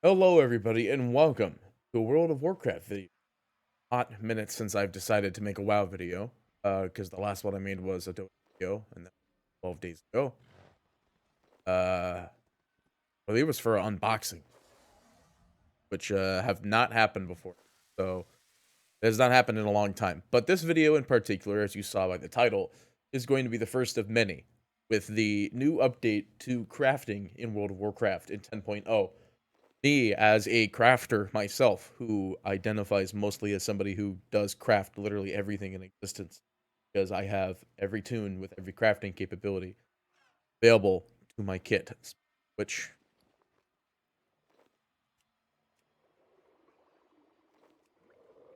Hello, everybody, and welcome to a World of Warcraft video. Hot minutes since I've decided to make a WoW video, because the last one I made was a Dota video, and that was 12 days ago. I believe it was for unboxing, which have not happened before, so it has not happened in a long time. But this video in particular, as you saw by the title, is going to be the first of many, with the new update to crafting in World of Warcraft in 10.0. Me as a crafter myself who identifies mostly as somebody who does craft literally everything in existence because I have every tune with every crafting capability available to my kit, which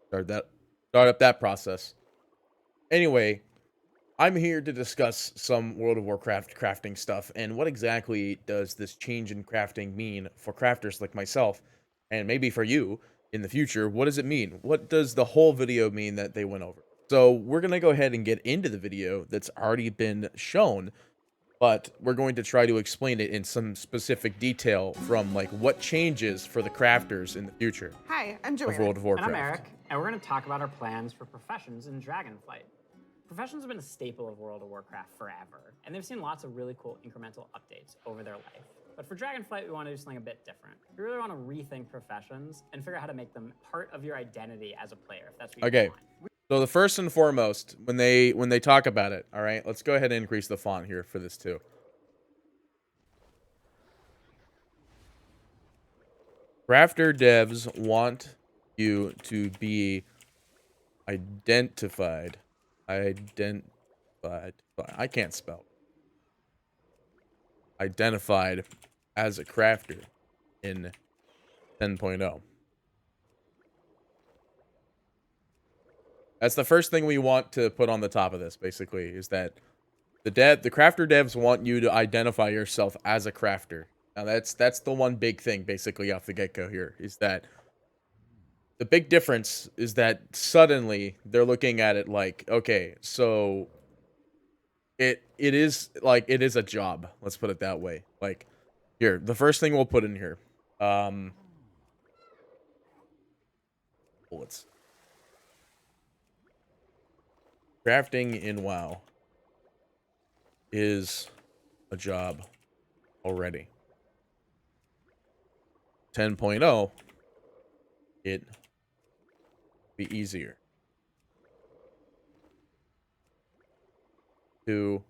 start up that process. Anyway, I'm here to discuss some World of Warcraft crafting stuff and what exactly does this change in crafting mean for crafters like myself and maybe for you in the future. What does it mean? What does the whole video mean that they went over? So we're going to go ahead and get into the video that's already been shown, but we're going to try to explain it in some specific detail from like what changes for the crafters in the future Hi, I'm of Joanna. World of And I'm Warcraft. Eric, and we're going to talk about our plans for professions in DragonFlight. Professions have been a staple of World of Warcraft forever, and they've seen lots of really cool incremental updates over their life. But for DragonFlight, we want to do something a bit different. We really want to rethink professions and figure out how to make them part of your identity as a player, if that's what you want. So the first and foremost, when they talk about it, all right, let's go ahead and increase the font here for this too. Crafter devs want you to be identified. I can't spell. Identified as a crafter in 10.0. That's the first thing we want to put on the top of this, basically, is that the crafter devs want you to identify yourself as a crafter. Now that's the one big thing, basically, off the get-go here, is that the big difference is that suddenly they're looking at it like, okay, so it is a job. Let's put it that way. Like, here, the first thing we'll put in here, bullets. Crafting in WoW is a job already. 10.0, it be easier to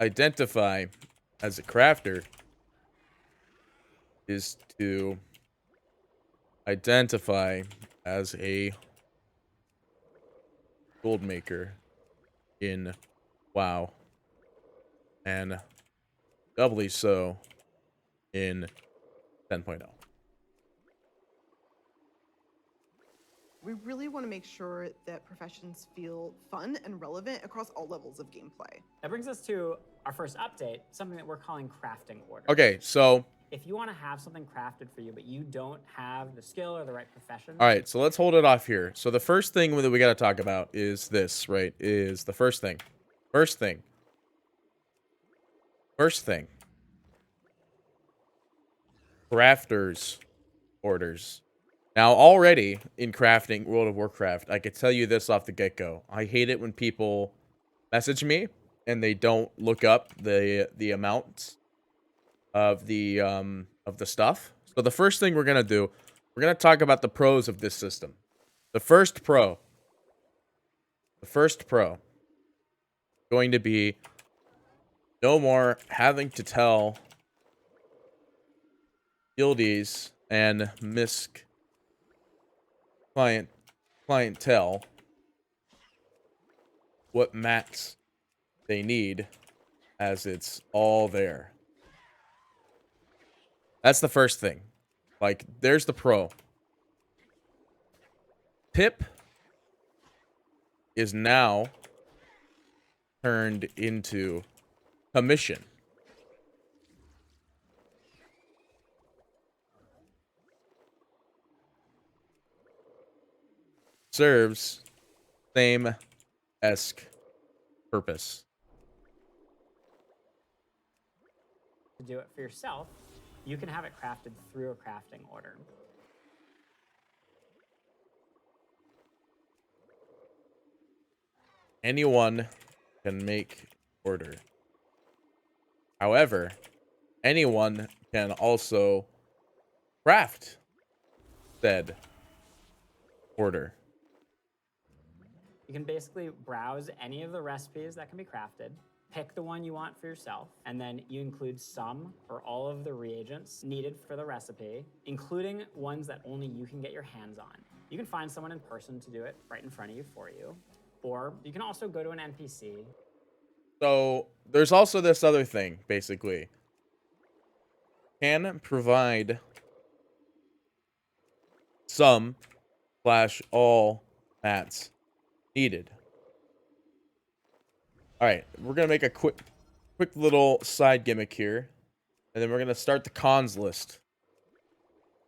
identify as a crafter is to identify as a gold maker in WoW, and doubly so in 10.0. We really want to make sure that professions feel fun and relevant across all levels of gameplay. That brings us to our first update, something that we're calling crafting orders. Okay, so if you want to have something crafted for you, but you don't have the skill or the right profession. All right, so let's hold it off here. So the first thing that we got to talk about is this, right? Is the first thing. First thing. Crafters orders. Now, already in crafting World of Warcraft, I could tell you this off the get-go. I hate it when people message me and they don't look up the amounts of the stuff. So the first thing we're gonna do, we're gonna talk about the pros of this system. The first pro going to be no more having to tell guildies and misc clientele what mats they need, as it's all there. That's the first thing. Like, there's the pro. Pip is now turned into commission. Serves same-esque purpose. To do it for yourself, you can have it crafted through a crafting order. Anyone can make order. However, anyone can also craft said order. You can basically browse any of the recipes that can be crafted, pick the one you want for yourself, and then you include some or all of the reagents needed for the recipe, including ones that only you can get your hands on. You can find someone in person to do it right in front of you for you, or you can also go to an NPC. So there's also this other thing, basically. Can provide some / all mats needed. All right, we're gonna make a quick little side gimmick here, and then we're gonna start the cons list.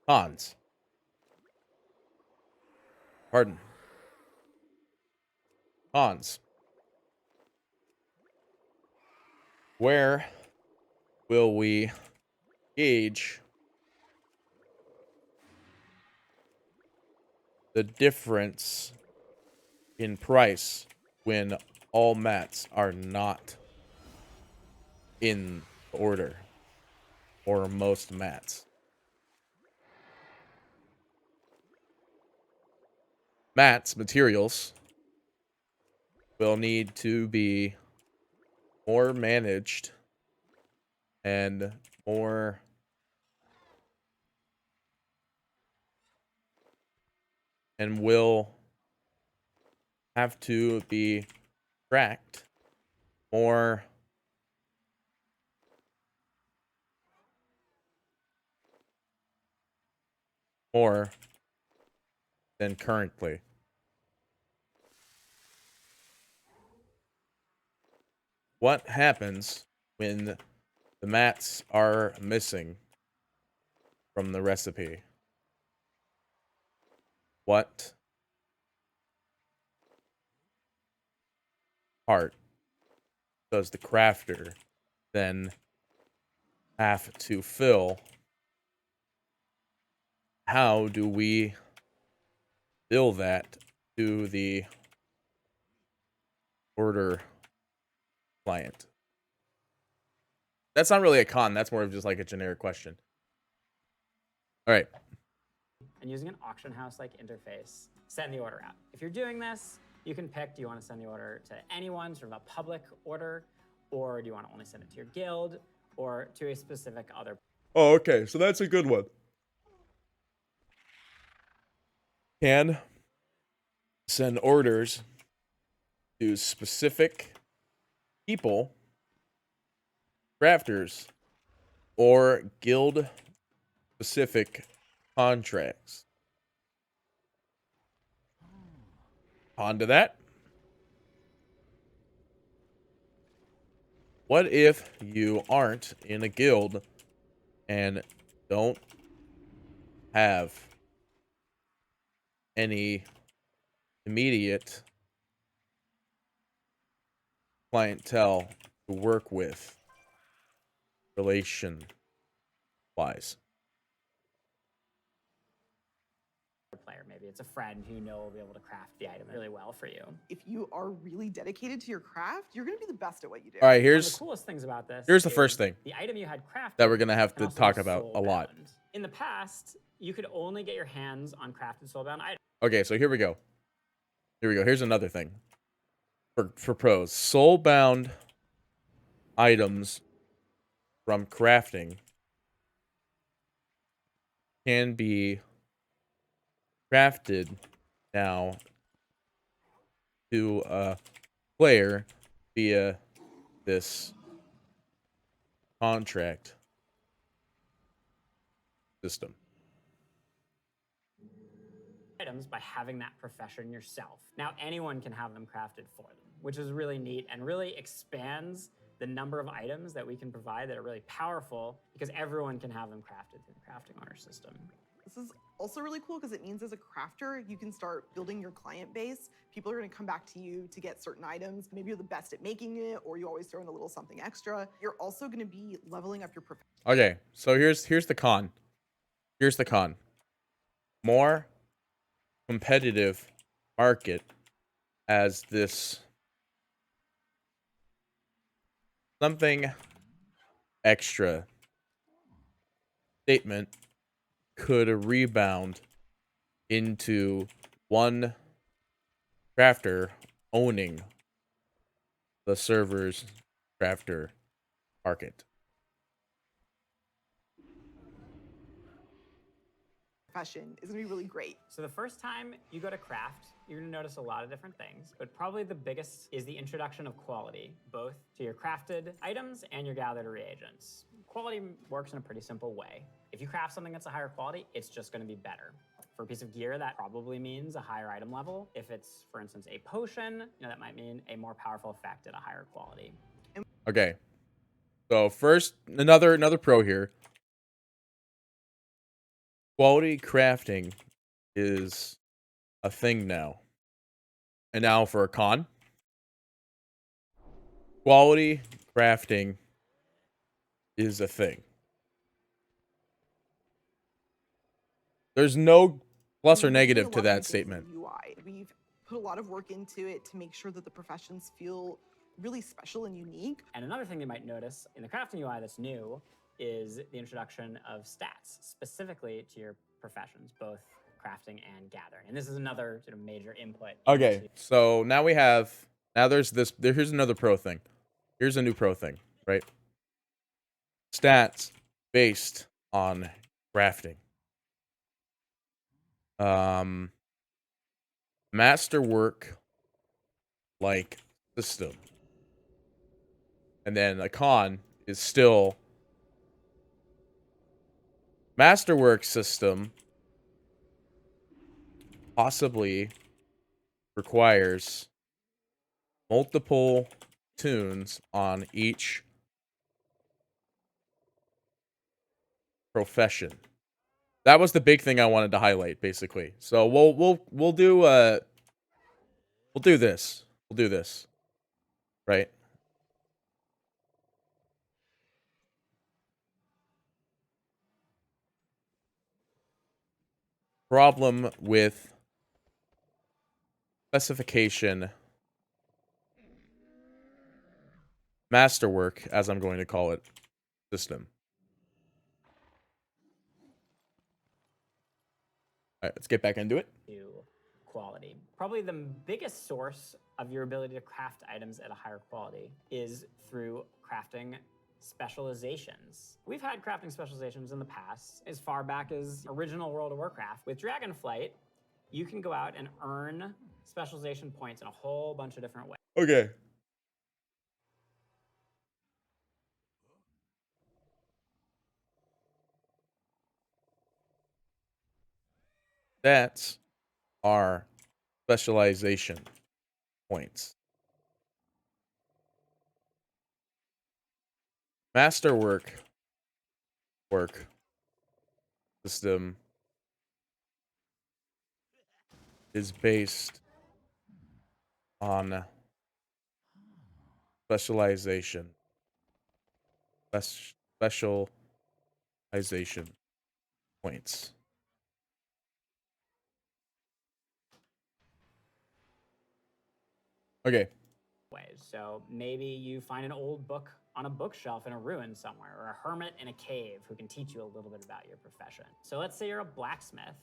Cons. Pardon. Cons. Where will we gauge the difference in price when all mats are not in order, or most mats? Mats materials will need to be more managed and more and will have to be tracked more than currently. What happens when the mats are missing from the recipe? What part does the crafter then have to fill? How do we bill that to the order client? That's not really a con. That's more of just like a generic question. All right. And using an auction house-like interface, send the order out. If you're doing this, you can pick, do you want to send the order to anyone, sort of a public order, or do you want to only send it to your guild, or to a specific other? Oh, okay. So that's a good one. Can send orders to specific people, crafters, or guild specific contracts. On to that. What if you aren't in a guild and don't have any immediate clientele to work with relation wise? Player, maybe it's a friend who you know will be able to craft the item really well for you. If you are really dedicated to your craft, you're going to be the best at what you do. All right, One of the coolest things about this here's the is first thing the item you had crafted that we're gonna have can to also talk be about a lot. soulbound. In the past, you could only get your hands on crafted soulbound items. Okay, so here we go. Here's another thing for pros. Soulbound items from crafting can be crafted now to a player via this contract system. Items by having that profession yourself. Now anyone can have them crafted for them, which is really neat and really expands the number of items that we can provide that are really powerful because everyone can have them crafted through the crafting order system. This is also really cool because it means as a crafter, you can start building your client base. People are going to come back to you to get certain items. Maybe you're the best at making it, or you always throw in a little something extra. You're also going to be leveling up your profession. Okay, so here's the con. Here's the con. More competitive market as this something extra statement could rebound into one crafter owning the server's crafter market. Profession is going to be really great. So the first time you go to craft, you're going to notice a lot of different things, but probably the biggest is the introduction of quality, both to your crafted items and your gathered reagents. Quality works in a pretty simple way. If you craft something that's a higher quality, it's just going to be better. For a piece of gear, that probably means a higher item level. If it's, for instance, a potion, that might mean a more powerful effect at a higher quality. Okay. So first, another pro here. Quality crafting is a thing now. And now for a con. Quality crafting is a thing. There's no plus or We're negative doing a to lot of that new things statement. in the UI. We've put a lot of work into it to make sure that the professions feel really special and unique. And another thing you might notice in the crafting UI that's new is the introduction of stats specifically to your professions, both crafting and gathering. And this is another sort of major input. Okay, so now here's another pro thing. Here's a new pro thing, right? Stats based on crafting. Masterwork like system. And then a con is still Masterwork system possibly requires multiple tunes on each profession. That was the big thing I wanted to highlight, basically. So we'll do this. We'll do this. Right? Problem with specification masterwork, as I'm going to call it, system. All right, let's get back into it. To quality. Probably the biggest source of your ability to craft items at a higher quality is through crafting specializations. We've had crafting specializations in the past, as far back as original World of Warcraft. With DragonFlight, you can go out and earn specialization points in a whole bunch of different ways. Okay. That's our specialization points. Masterwork system is based on specialization. Specialization points. Okay. Ways. So maybe you find an old book on a bookshelf in a ruin somewhere, or a hermit in a cave who can teach you a little bit about your profession. So let's say you're a blacksmith,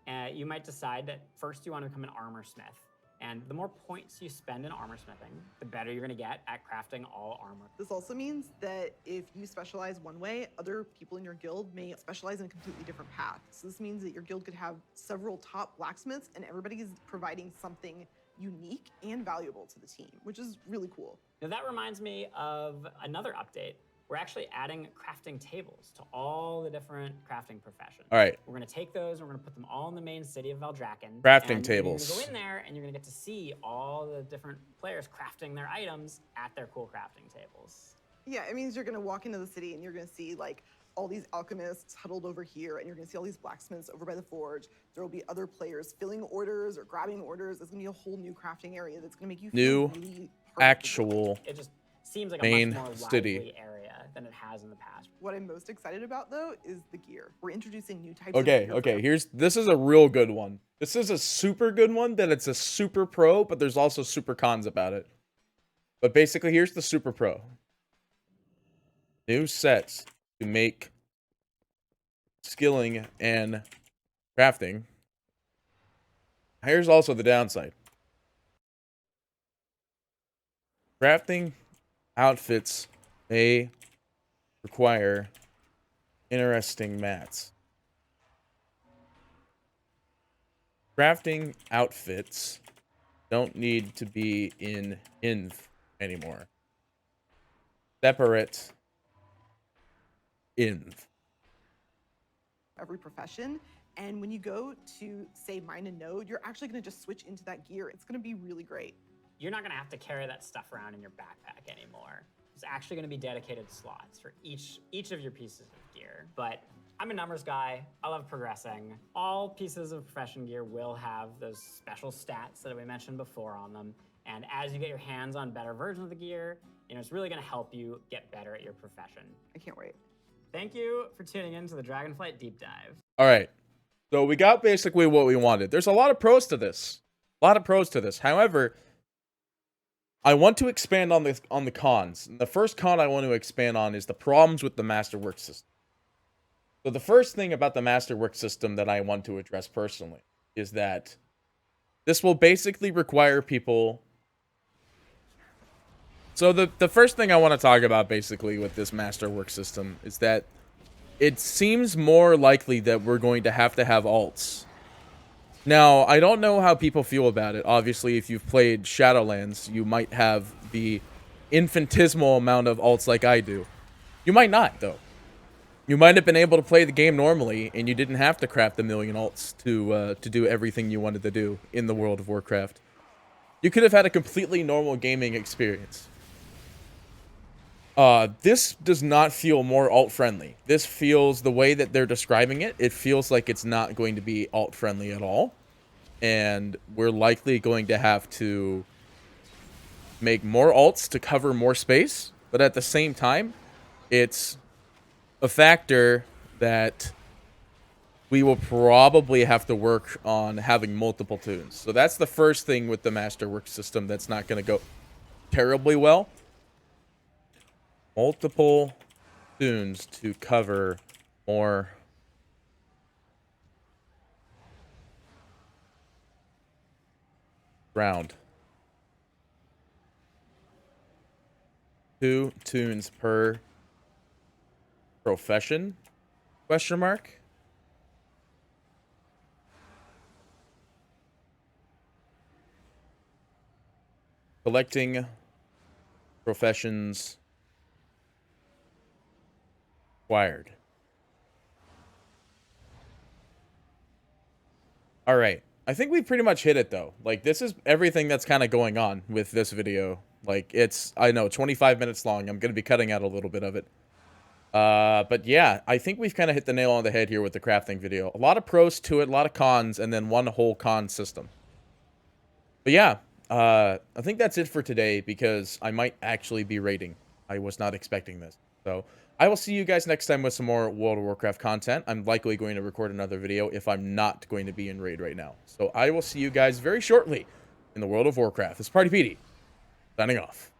and you might decide that first you want to become an armor smith. And the more points you spend in armor smithing, the better you're going to get at crafting all armor. This also means that if you specialize one way, other people in your guild may specialize in a completely different path. So this means that your guild could have several top blacksmiths, and everybody's providing something unique and valuable to the team, which is really cool. Now that reminds me of another update. We're actually adding crafting tables to all the different crafting professions. All right. We're going to take those and we're going to put them all in the main city of Valdrakken. Crafting and tables. You're going to go in there and you're going to get to see all the different players crafting their items at their cool crafting tables. Yeah, it means you're going to walk into the city and you're going to see like all these alchemists huddled over here, and you're gonna see all these blacksmiths over by the forge. There will be other players filling orders or grabbing orders. There's gonna be a whole new crafting area that's gonna make you New feel really part of the world. actual It just seems like a main much more city. lively area than it has in the past. What I'm most excited about, though, is the gear. We're introducing new types Okay, of gear. okay, this is a real good one. This is a super good one that it's a super pro, but there's also super cons about it. But basically, here's the super pro. New sets to make skilling and crafting. Here's also the downside. Crafting outfits may require interesting mats. Crafting outfits don't need to be in inv anymore. Separate inv. Every profession. And when you go to, say, mine and node, you're actually going to just switch into that gear. It's going to be really great. You're not going to have to carry that stuff around in your backpack anymore. There's actually going to be dedicated slots for each of your pieces of gear. But I'm a numbers guy. I love progressing. All pieces of profession gear will have those special stats that we mentioned before on them. And as you get your hands on better versions of the gear, it's really going to help you get better at your profession. I can't wait. Thank you for tuning in to the DragonFlight Deep Dive. All right. So we got basically what we wanted. There's a lot of pros to this. However, I want to expand on the cons. The first con I want to expand on is the problems with the Masterwork system. So the first thing about the Masterwork system that I want to address personally is that this will basically require people. So the first thing I want to talk about basically with this Masterwork system is that it seems more likely that we're going to have alts. Now, I don't know how people feel about it. Obviously, if you've played Shadowlands, you might have the infinitesimal amount of alts like I do. You might not, though. You might have been able to play the game normally, and you didn't have to craft a million alts to do everything you wanted to do in the World of Warcraft. You could have had a completely normal gaming experience. This does not feel more alt-friendly. This feels, the way that they're describing it, it feels like it's not going to be alt-friendly at all. And we're likely going to have to make more alts to cover more space. But at the same time, it's a factor that we will probably have to work on having multiple tunes. So that's the first thing with the Masterwork system that's not going to go terribly well. Multiple tunes to cover more ground. 2 tunes per profession? Question mark? Collecting professions required. All right. I think we pretty much hit it, though. Like, this is everything that's kind of going on with this video. Like, it's, I know, 25 minutes long. I'm going to be cutting out a little bit of it. But yeah, I think we've kind of hit the nail on the head here with the crafting video. A lot of pros to it, a lot of cons, and then one whole con system. But yeah, I think that's it for today because I might actually be raiding. I was not expecting this. So I will see you guys next time with some more World of Warcraft content. I'm likely going to record another video if I'm not going to be in raid right now. So I will see you guys very shortly in the World of Warcraft. This is Party PD, signing off.